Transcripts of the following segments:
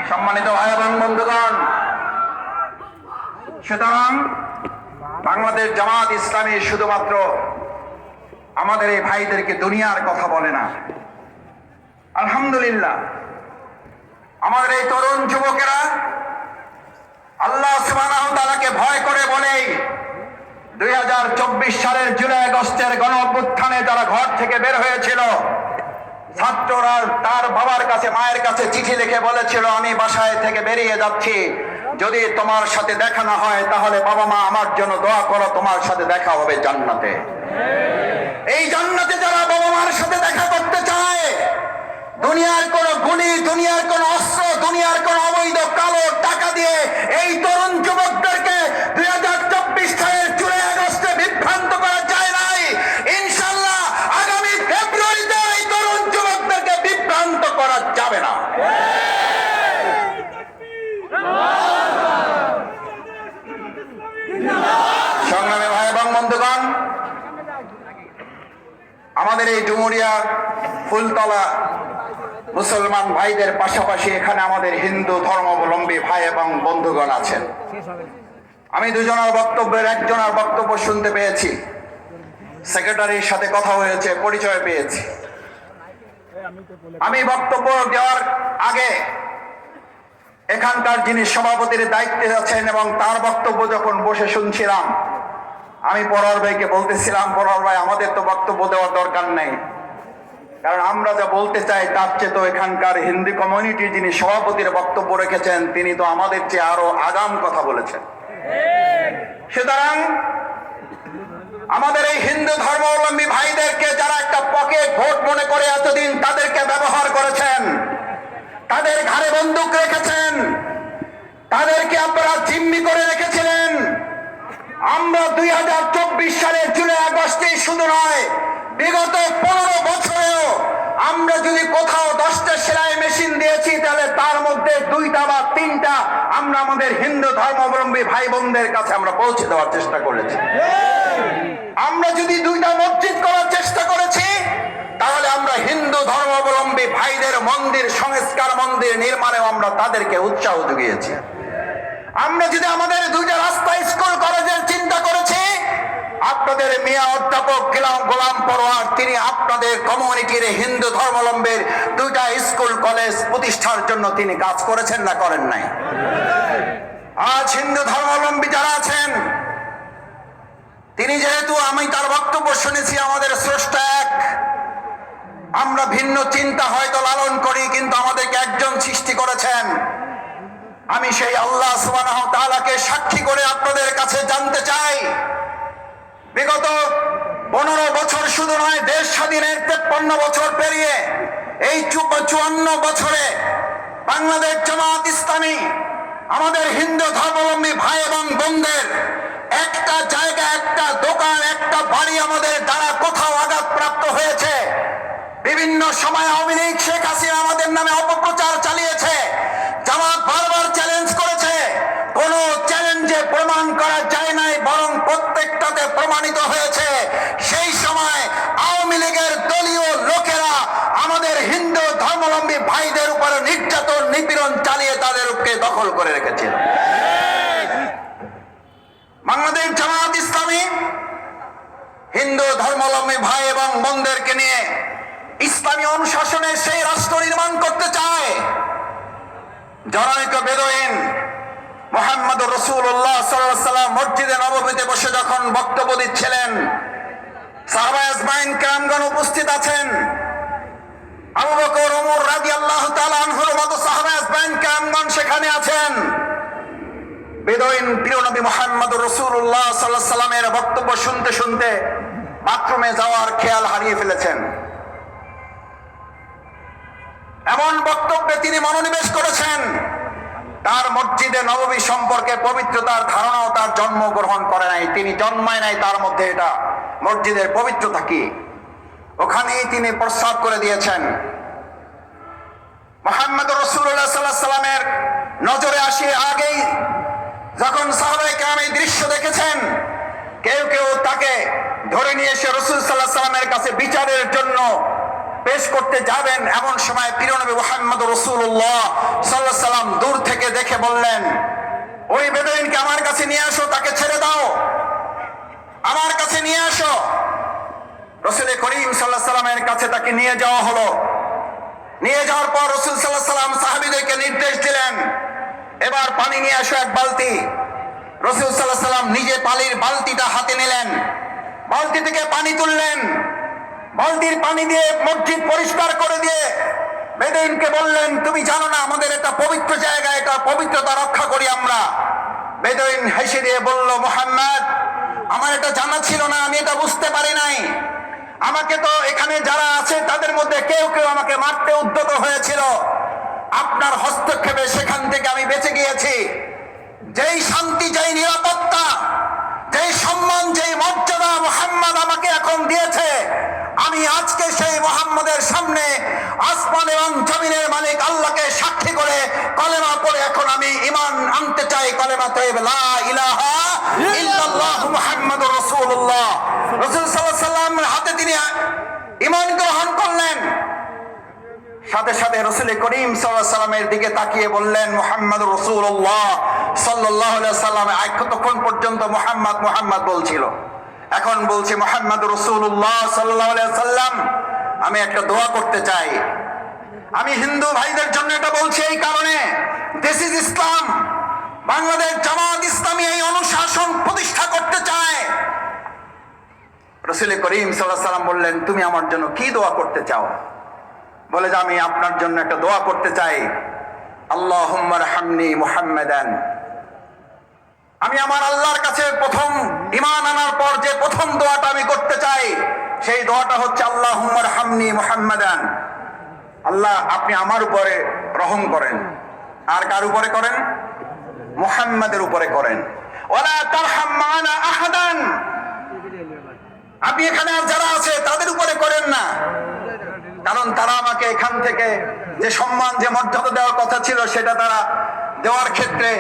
সম্মানিত ভাই এবং বন্ধুগণ, সুতরাং বাংলাদেশ জামাত ইসলামী শুধুমাত্র আমাদের এই ভাইদেরকে দুনিয়ার কথা বলে না। আলহামদুলিল্লাহ, আমাদের এই তরুণ যুবকেরা আল্লাহ সুবহানাহু ওয়া তাআলাকে ভয় করে বলেই 2024 সালের জুলাই আগস্টের গণ অভ্যুত্থানে যারা ঘর থেকে বের হয়েছিল, ছাত্ররা তার বাবার কাছে মায়ের কাছে চিঠি লিখে বলেছিল, আমি বাসায় থেকে বেরিয়ে যাচ্ছি, যদি তোমার সাথে দেখা না হয় তাহলে বাবা মা আমার জন্য দোয়া করো, তোমার সাথে দেখা হবে জান্নাতে। এই জান্নাতে যারা বাবা মার সাথে দেখা করতে চায়, দুনিয়ার কোন গুলি, দুনিয়ার কোন অস্ত্র, দুনিয়ার কোন অবৈধ কালো টাকা দিয়ে এই তরুণ যুবকদেরকে 2024 সালের জুলাই আগস্টে বিভ্রান্ত করা যায় নাই। ইনশাআল্লাহ আগামী ফেব্রুয়ারিতে এই তরুণ যুবকদেরকে বিভ্রান্ত করা যাবে না। সংগ্রামী ভাই এবং বন্ধুগণ, আমাদের এই ডুমুরিয়া ফুলতলা মুসলমান ভাইদের পাশাপাশি এখানে আমাদের হিন্দু ধর্মাবলম্বী ভাই এবং বন্ধুগণ আছেন। আমি দুজনের বক্তব্যের একজনের বক্তব্য শুনতে পেয়েছি, সেক্রেটারির সাথে কথা হয়েছে, পরিচয় পেয়েছি। আমি বক্তব্য দেওয়ার আগে এখানকার যিনি সভাপতির দায়িত্বে আছেন এবং তার বক্তব্য যখন বসে শুনছিলাম, আমি পরার ভাইকে বলতেছিলাম, পরার ভাই আমাদের তো বক্তব্য দেওয়ার দরকার নেই, কারণ আমরা যা বলতে চাই তার চেয়ে তো এখানকার হিন্দু কমিউনিটির যিনি সভাপতির বক্তব্য রেখেছেন তিনি তো আমাদের চেয়ে আরো আগাম কথা বলেছেন। সুতরাং আমাদের এই হিন্দু ধর্মাবলম্বী ভাইদেরকে যারা একটা পকেট ভোট মনে করে এতদিন তাদেরকে ব্যবহার করেছেন, তাদের ঘাড়ে বন্দুক রেখেছেন, তাদেরকে আপনারা জিম্মি করে রেখেছিলেন। আমরা 2024 সালের জুলাই আগস্টে শুধু নয়, বিগত 15 বছরেও আমরা যদি কোথাও 10টা সেলাই মেশিন দিয়েছি তাহলে তার মধ্যে 2টা বা 3টা আমরা আমাদের হিন্দু ধর্মাবলম্বী ভাই বোনদের কাছে আমরা পৌঁছে দেওয়ার চেষ্টা করেছি। আমরা যদি 2টা মসজিদ করার চেষ্টা করেছি, তাহলে আমরা হিন্দু ধর্মাবলম্বী ভাইদের মন্দির সংস্কার, মন্দির নির্মাণেও আমরা তাদেরকে উৎসাহ জুগিয়েছি। আমরা যদি আমাদের 2টা রাস্তা, স্কুল, কলেজের চিন্তা করেছি, আপনাদের মিয়া অধ্যাপক গোলাম পরোয়ার তিনি আপনাদের কমিউনিটির হিন্দু ধর্মাবলম্বীর 2টা স্কুল কলেজ প্রতিষ্ঠার জন্য তিনি কাজ করেছেন না করেন নাই? আজ হিন্দু ধর্মাবলম্বী যারা আছেন, তিনি যেহেতু, আমি তার বক্তব্য শুনেছি, আমাদের স্রষ্টা এক, আমরা ভিন্ন চিন্তা হয়তো লালন করি, কিন্তু আমাদেরকে একজন সৃষ্টি করেছেন। আমি সেই আল্লাহ সুবহানাহু ওয়া তাআলাকে সাক্ষী করে আপনাদের কাছে জানতে চাই, বিগত 15 বছর শুধু নয়, দেশ স্বাধীনের 53 বছর পেরিয়ে এই 54 বছরে বাংলাদেশ জামাত ইসলামী আমাদের হিন্দু ধর্মাবলম্বী ভাই এবং বোনদের একটা জায়গা, একটা দোকান, একটা বাড়ি আমাদের দ্বারা কোথাও আঘাতপ্রাপ্ত হয়েছে? বিভিন্ন সময় আওয়ামী লীগ, শেখ হাসিনা আমাদের নামে অপপ্রচার চালিয়েছে। জামাত বারবার চ্যালেঞ্জ করেছে, কোন চ্যালেঞ্জে প্রমাণ করা যায় নাই, বরং প্রত্যেকটাতে প্রমাণিত হয়েছে সেই সময় আওয়ামী লীগের দলীয় লোকেরা আমাদের হিন্দু ধর্মাবলম্বী ভাইদের উপরে নির্যাতন, নিপীড়ন চালিয়ে তাদেরকে দখল করে রেখেছিল। বাংলাদেশ জামাত ইসলামী হিন্দু ধর্মাবলম্বী ভাই এবং বোনদেরকে নিয়ে ইসলামী অনুশাসনের সেই রাষ্ট্র নির্মাণ করতে চায়। জনৈক বেদুইন মুহাম্মদুর রাসূলুল্লাহ সাল্লাল্লাহু আলাইহি ওয়াসাল্লাম মসজিদে নববীতে বসে যখন বক্তব্য দিচ্ছিলেন, সাহাবায়ে আজমাইন কেরামগণ উপস্থিত আছেন। আবু বকর, ওমর রাদিয়াল্লাহু তাআলা আনহুর মতো সাহাবায়ে আজমাইন কেরামগণ সেখানে আছেন। বেদুইন প্রিয় নবী মুহাম্মদুর রাসূলুল্লাহ সাল্লাল্লাহু আলাইহি ওয়াসাল্লামের বক্তব্য শুনতে শুনতে বাথরুমে যাওয়ার খেয়াল হারিয়ে ফেলেছেন। এমন বক্তব্যে তিনি মনোনিবেশ করেছেন, তার মসজিদে নববী সম্পর্কে পবিত্রতার ধারণাও তার জন্মগ্রহণ করে নাই, তিনি জন্মায় নাই তার মধ্যে এটা মসজিদের পবিত্রতা কি, ওখানেই তিনি প্রস্তাব করে দিয়েছেন। মুহাম্মদুর রাসূলুল্লাহ সাল্লাল্লাহু আলাইহি ওয়াসাল্লামের নজরে আসে আগেই যখন সাহাবায়ে কেরাম এই দৃশ্য দেখেছেন, কেউ কেউ তাকে ধরে নিয়ে এসে রাসূল বিচারের জন্য পেশ করতে যাবেন, এমন সময় প্রিয় নবী মুহাম্মদ রাসূলুল্লাহ সাল্লাল্লাহু আলাইহি সাল্লাম দূর থেকে দেখে বললেন, ওই বেদুইনকে আমার কাছে নিয়ে আসো, তাকে ছেড়ে দাও, আমার কাছে নিয়ে আসো। রাসূল করিম সাল্লাল্লাহু আলাইহি সাল্লামের কাছে তাকে নিয়ে যাওয়া হলো। নিয়ে যাওয়ার পর রাসূল সাল্লাল্লাহু আলাইহি সাল্লাম সাহাবীদেরকে নির্দেশ দিলেন, এবার পানি নিয়ে আসো এক বালতি। রাসূল সাল্লাল্লাহু আলাইহি সাল্লাম নিজে পানির বালতিটা হাতে নিলেন, বালতি থেকে পানি তুললেন, বালতির পানি দিয়ে মসজিদ পরিষ্কার করে দিয়ে বেদুইনকে বললেন, তুমি জানো না আমাদের এটা পবিত্র জায়গা, এটা পবিত্রতা রক্ষা করি আমরা। বেদুইন হেসে দিয়ে বলল, মুহাম্মদ, আমার এটা জানা ছিল না, আমি এটা বুঝতে পারি নাই। আমাকে তো এখানে যারা আছে তাদের মধ্যে কেউ কেউ আমাকে মারতে উদ্যত হয়েছিল, আপনার হস্তক্ষেপে সেখান থেকে আমি বেঁচে গিয়েছি। যেই শান্তি, যেই নিরাপত্তা, যেই সম্মান, যেই মর্যাদা মুহাম্মদ আমাকে এখন দিয়েছে, আমি আজকে সেই মুহাম্মদের সামনে আসমান এবং জমিনের মালিক আল্লাহকে সাক্ষী করে কলেমা পড়ে এখন আমি ঈমান আনতে চাই। কলেমা তয়্যিবা লা ইলাহা ইল্লাল্লাহু মুহাম্মাদুর রাসূলুল্লাহ। রাসূল সাল্লাল্লাহু আলাইহি সাল্লামের হাতে তিনি ঈমান গ্রহণ করলেন। সাথে সাথে রাসূল করিম সাল্লাল্লাহু আলাইহি সাল্লামের দিকে তাকিয়ে বললেন, মুহাম্মাদুর রাসূলুল্লাহ সাল্লাল্লাহু আলাইহি সাল্লাম। ততক্ষণ পর্যন্ত মুহাম্মদ মুহাম্মদ বলছিল, এখন বলছে মুহাম্মাদুর রাসূলুল্লাহ সাল্লাল্লাহু আলাইহি সাল্লাম। আমি একটা দোয়া করতে চাই। আমি হিন্দু ভাইদের জন্য এটা বলছি এই কারণে, দিস ইজ ইসলাম। বাংলাদেশ জামাত ইসলামী এই অনুশাসন প্রতিষ্ঠা করতে চায়। রাসূল করিম সাল্লাল্লাহু আলাইহি সাল্লাম বললেন, তুমি আমার জন্য কি দোয়া করতে চাও? বলে যে আমি আপনার জন্য একটা দোয়া করতে চাই, আল্লাহুম্মা রহামনি মুহাম্মাদান। আমি আমার আল্লাহর কাছে প্রথম ঈমান আনার পর যে প্রথম দোয়াটা আমি করতে চাই, সেই দোয়াটা হচ্ছে আল্লাহুম্মা রহামনি মুহাম্মাদান। আল্লাহ, আপনি আমার উপরে রহম করেন। আর কার উপরে করেন? মুহাম্মাদের উপরে করেন। ওয়ালা তারহাম মা'না আহাদান। আপনি এখানে আর যারা আছে তাদের উপরে করেন না, কারণ তারা আমাকে এখান থেকে যে সম্মান, যে মর্যাদা দেওয়ার কথা ছিল সেটা তারা দেওয়ার ক্ষেত্রে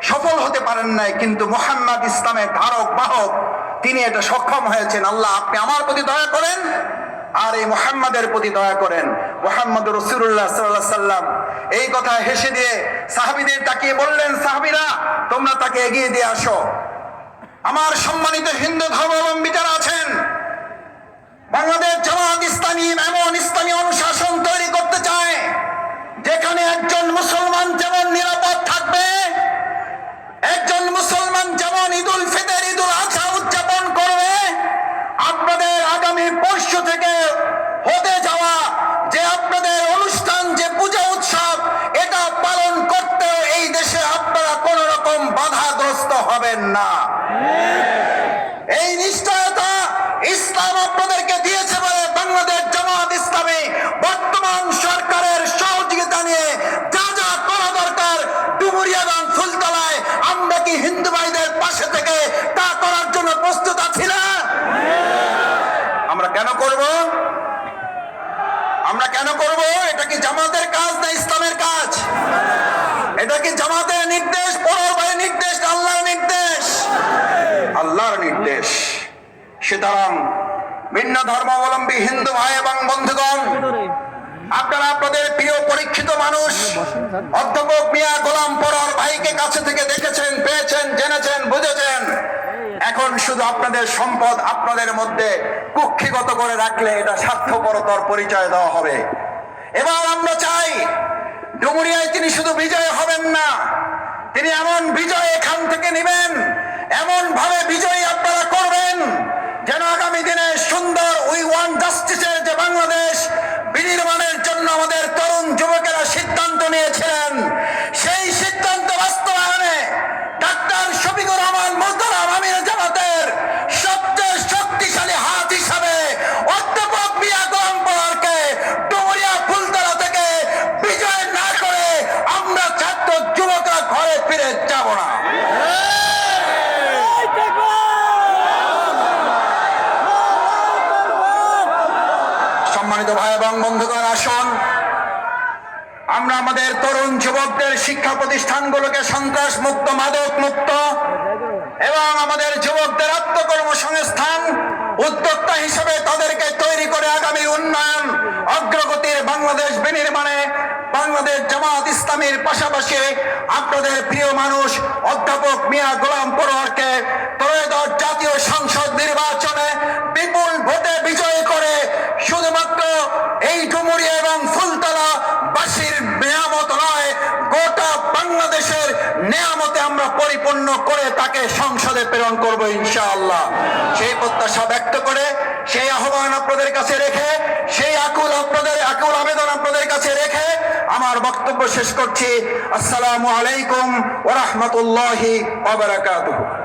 সফল হতে পারেন নাই, কিন্তু মুহাম্মদ ইসলামের ধারক বাহক, তিনি এটা সক্ষম হয়েছেন। আল্লাহ, আপনি আমার প্রতি দয়া করেন আর এই মুহাম্মাদের প্রতি দয়া করেন। মুহাম্মদুর রাসূলুল্লাহ সাল্লাল্লাহু আলাইহি সাল্লাম এই কথা হেসে দিয়ে সাহাবীদের তাকিয়ে বললেন, সাহাবীরা তোমরা তাকে এগিয়ে দিয়ে আসো। আমার সম্মানিত হিন্দু ধর্মাবলম্বী যারা আছেন, বাংলাদেশ জামাত ইসলামী এমন ইসলামী অনুশাসন তৈরি করতে চায় যেখানে একজন মুসলমান যেমন নিরাপদ থাকবে, একজন মুসলমান যেমন ঈদুল ফিতর, ঈদুল আজহা উদযাপন করবে, আপনাদের আগামী পরশু থেকে হতে যাওয়া যে আপনাদের অনুষ্ঠান, যে পূজা উৎসব, এটা পালন করতে এই দেশে আপনারা কোন রকম বাধাগ্রস্ত হবেন না। এই নিশ্চয়তা ইসলাম আপনাদেরকে দিয়েছে বলে বাংলাদেশ জামাত ইসলামী বর্তমান সরকারের সহযোগিতা নিয়ে যা যা করা দরকার ডুমুরিয়া এবং ফুলতলায় আমরা কি হিন্দু ভাইদের পাশে থেকে তা করার জন্য প্রস্তুত আছি না? আমরা কেন করব? আমরা কেন করব? এটা কি জামাতের কাজ না ইসলামের কাজ? এটা কি জামাতের নির্দেশ, পরের ভাইয়ের নির্দেশ, আল্লাহর নির্দেশ? আল্লাহর নির্দেশ। সুতরাং ভিন্ন ধর্মাবলম্বী হিন্দু ভাই এবং বন্ধুগণ, আপনারা আপনাদের প্রিয় পরীক্ষিত মানুষ অধ্যাপক মিয়া গোলাম পরর ভাইকে কাছে থেকে দেখেছেন, পেয়েছেন, জেনেছেন, বুঝেছেন। এখন শুধু আপনাদের সম্পদ আপনাদের মধ্যে কুক্ষিগত করে রাখলে এটা স্বার্থপরতার পরিচয় দেওয়া হবে। এবার আমরা চাই ডুমুরিয়ায় তিনি শুধু বিজয় হবেন না, তিনি এমন বিজয় এখান থেকে নেবেন, এমন ভাবে বিজয়ী আপনারা করবেন যেন আগামী দিনে সুন্দর উই ওয়ান্ট জাস্টিসের যে বাংলাদেশ বিনির্মাণের জন্য আমাদের তরুণ যুবকেরা সিদ্ধান্ত নিয়েছিলেন, সেই সিদ্ধান্ত বাস্তবায়নে ডাক্তার শফিকুর রহমান মোহতারাম আমির জামাতের সবচেয়ে শক্তিশালী হাত হিসাবে অধ্যাপক মিয়া গোলাম পররকে ডুমুরিয়া ফুলতলা থেকে বিজয় না করে আমরা ছাত্র যুবকরা ঘরে ফিরে যাব না। সম্মানিত ভাই এবং বন্ধুগণ, আসুন আমরা আমাদের তরুণ যুবকদের শিক্ষা প্রতিষ্ঠানগুলোকে সন্ত্রাস মুক্ত, মাদক মুক্ত এবং আমাদের যুবকদের আত্মকর্মসংস্থান উদ্যোক্তা হিসেবে তাদেরকে তৈরি করে আগামী বাংলাদেশ বিনির্মাণে বাংলাদেশ জামাত ইসলামীর পাশাপাশি আপনাদের প্রিয় মানুষ অধ্যাপক মিয়া গোলাম পরোয়ারকে ত্রয়োদশ জাতীয় সংসদ নির্বাচনে বিপুল ভোটে বিজয়ী করে শুধুমাত্র এই ডুমুরিয়া এবং ফুলতলা বাসীর নেয়ামত নয়, গোটা বাংলাদেশের নেয়ামতে আমরা পরিপূর্ণ করে তাকে সংসদে প্রেরণ করব ইনশাআল্লাহ। সেই প্রত্যাশা ব্যক্ত করে, সেই আহ্বান আপনাদের কাছে রেখে, সেই আকুল আবেদন আপনাদের কাছে রেখে আমার বক্তব্য শেষ করছি। আসসালামু আলাইকুম ওয়া রাহমাতুল্লাহি ওয়া বারাকাতুহু।